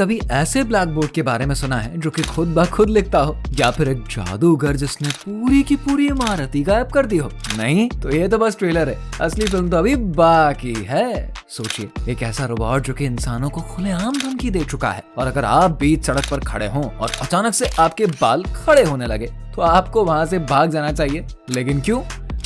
कभी ऐसे black board के बारे में सुना है जो कि खुद ब खुद लिखता हो, या फिर एक जादूगर जिसने पूरी की पूरी इमारत ही गायब कर दी हो? नहीं, तो ये तो बस ट्रेलर है, असली फिल्म तो अभी बाकी है। सोचिए, एक ऐसा रोबोट जो कि इंसानों को खुलेआम धमकी दे चुका है, और अगर आप बीच सड़क पर खड़े हों और अचानक से आपके बाल खड़े होने लगे तो आपको वहां से भाग जाना चाहिए। लेकिन क्यों?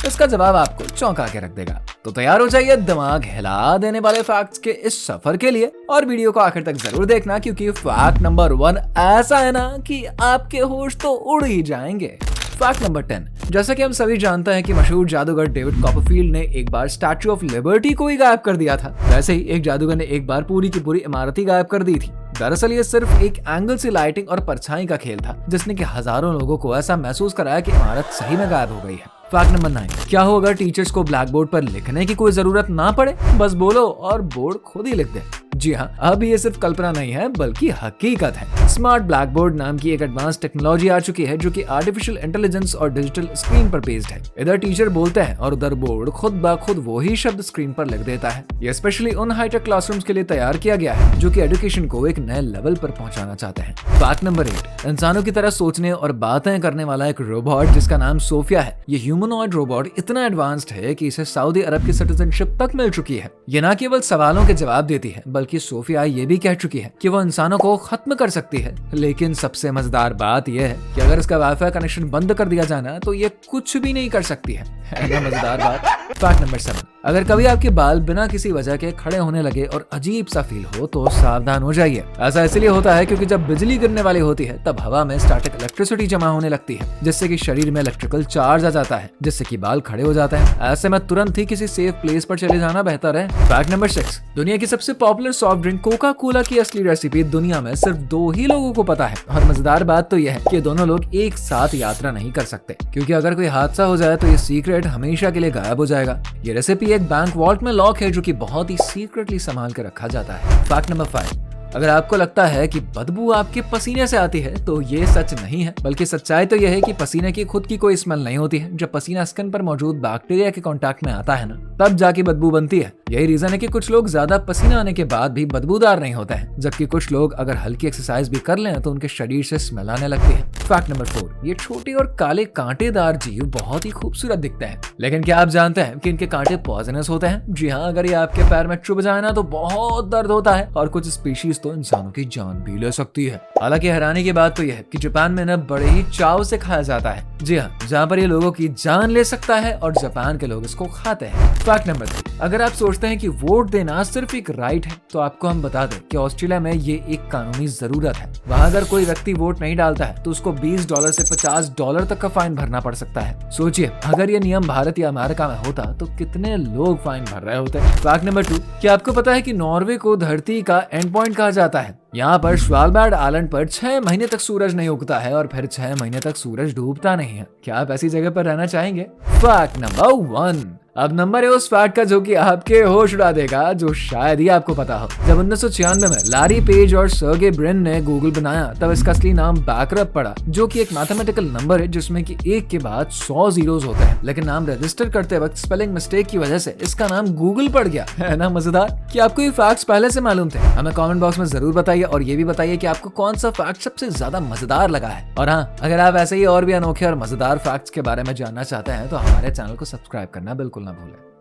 इसका जवाब आपको चौंका के रख देगा। तो तैयार हो जाइए दिमाग हिला देने वाले फैक्ट्स के इस सफर के लिए, और वीडियो को आखिर तक जरूर देखना, क्योंकि फैक्ट नंबर 1 ऐसा है ना कि आपके होश तो उड़ ही जाएंगे। फैक्ट नंबर 10, जैसा कि हम सभी जानते हैं कि मशहूर जादूगर डेविड कॉपरफील्ड ने एक बार स्टैच्यू ऑफ लिबर्टी को ही गायब कर दिया था, वैसे ही एक जादूगर ने एक बार पूरी की पूरी इमारत ही गायब कर दी थी। दरअसल ये सिर्फ एक एंगल से लाइटिंग और परछाई का खेल था, जिसने कि हजारों लोगों को ऐसा महसूस कराया कि इमारत सही में गायब हो गई है। फैक्ट नंबर 9, क्या हो अगर टीचर्स को ब्लैक बोर्ड पर लिखने की कोई जरूरत ना पड़े, बस बोलो और बोर्ड खुद ही लिख दे। जी हाँ, अब ये सिर्फ कल्पना नहीं है बल्कि हकीकत है। स्मार्ट ब्लैक बोर्ड नाम की एक एडवांस टेक्नोलॉजी आ चुकी है जो कि आर्टिफिशियल इंटेलिजेंस और डिजिटल स्क्रीन पर बेस्ड है। इधर टीचर बोलते हैं और उधर बोर्ड खुद ब खुद वही शब्द स्क्रीन पर लिख देता है। ये स्पेशली उन हाईटेक क्लासरूम्स के लिए तैयार किया गया है जो कि एजुकेशन को एक नए लेवल पर पहुंचाना चाहते हैं। फैक्ट नंबर 8, इंसानों की तरह सोचने और बातें करने वाला एक रोबोट जिसका नाम सोफिया है। ये ह्यूमनॉइड रोबोट इतना एडवांस्ड है कि इसे सऊदी अरब की सिटीजनशिप तक मिल चुकी है। ये न केवल सवालों के जवाब देती है, बल्कि सोफिया ये भी कह चुकी है कि वो इंसानों को खत्म कर सकती है। लेकिन सबसे मजेदार बात यह है कि अगर इसका वाईफाई कनेक्शन बंद कर दिया जाए ना, तो ये कुछ भी नहीं कर सकती है ना मजेदार बात। फैक्ट नंबर 7, अगर कभी आपके बाल बिना किसी वजह के खड़े होने लगे और अजीब सा फील हो तो सावधान हो जाइए। ऐसा इसलिए होता है क्योंकि जब बिजली गिरने वाली होती है तब हवा में स्टैटिक इलेक्ट्रिसिटी जमा होने लगती है, जिससे कि शरीर में इलेक्ट्रिकल चार्ज आ जाता है, जिससे कि बाल खड़े हो जाते हैं। ऐसे में तुरंत ही किसी सेफ प्लेस पर चले जाना बेहतर है। फैक्ट नंबर 6, दुनिया की सबसे popular soft drink Coca Cola की असली रेसिपी दुनिया में सिर्फ 2 ही लोगों को पता है, और मजेदार बात तो यह है कि दोनों लोग एक साथ यात्रा नहीं कर सकते, क्योंकि अगर कोई हादसा हो जाए तो ये सीक्रेट हमेशा के लिए गायब हो जाएगा। ये रेसिपी एक बैंक वॉल्ट में लॉक है जो कि बहुत ही सीक्रेटली संभाल कर रखा जाता है। फैक्ट नंबर 5, अगर आपको लगता है कि बदबू आपके पसीने से आती है तो ये सच नहीं है, बल्कि सच्चाई तो यह है कि पसीने की खुद की कोई स्मेल नहीं होती है। जब पसीना स्किन पर मौजूद बैक्टीरिया के कांटेक्ट में आता है ना, तब जाके बदबू बनती है। यही रीजन है कि कुछ लोग ज्यादा पसीना आने के बाद भी बदबूदार नहीं होते हैं, जबकि कुछ लोग अगर हल्की एक्सरसाइज भी कर लें तो उनके शरीर से स्मेल आने लगती है। फैक्ट नंबर 4, ये छोटे और काले कांटेदार जीव बहुत ही खूबसूरत दिखते हैं, लेकिन क्या आप जानते हैं कि इनके कांटे पॉइजनस होते हैं? जी हाँ, अगर ये आपके पैर में चुभ जाए ना तो बहुत दर्द होता है, और कुछ स्पीशीज तो इंसानों की जान भी ले सकती है। हालांकि हैरानी की बात तो यह है कि जापान में न बड़े ही चाव से खाया जाता है। जी हाँ, जहाँ पर ये लोगों की जान ले सकता है और जापान के लोग इसको खाते हैं। फैक्ट नंबर 3, अगर आप सोचते हैं कि वोट देना सिर्फ एक राइट है, तो आपको हम बता दें कि ऑस्ट्रेलिया में ये एक कानूनी जरूरत है। वहाँ अगर कोई व्यक्ति वोट नहीं डालता है तो उसको $20 से $50 तक का फाइन भरना पड़ सकता है। सोचिए, अगर ये नियम भारत या अमेरिका में होता तो कितने लोग फाइन भर रहे होते। फैक्ट नंबर 2, क्या आपको पता है कि नॉर्वे को धरती का एंड पॉइंट कहा जाता है? यहाँ पर स्वालबार्ड आइलैंड पर 6 महीने तक सूरज नहीं उगता है और फिर 6 महीने तक सूरज डूबता नहीं है। क्या आप ऐसी जगह पर रहना चाहेंगे? फैक्ट नंबर 1, अब नंबर है उस फैक्ट का जो कि आपके होश उड़ा देगा, जो शायद ही आपको पता हो। जब 1996 में लारी पेज और सर्गे ब्रिन ने गूगल बनाया, तब इसका असली नाम बैकरअप पड़ा, जो कि एक मैथमेटिकल नंबर है जिसमें कि 1 के बाद 100 जीरोस होते हैं। लेकिन नाम रजिस्टर करते वक्त स्पेलिंग मिस्टेक की वजह से इसका नाम गूगल पड़ गया। है ना मजेदार? कि आपको ये फैक्ट्स पहले से मालूम थे? हमें कमेंट बॉक्स में जरूर बताइए, और ये भी बताइए कि आपको कौन सा फैक्ट सबसे ज्यादा मजेदार लगा है। और हाँ, अगर आप ऐसे ही और भी अनोखे और मजेदार फैक्ट्स के बारे में जानना चाहते हैं तो हमारे चैनल को सब्सक्राइब करना बिल्कुल ना भूलें।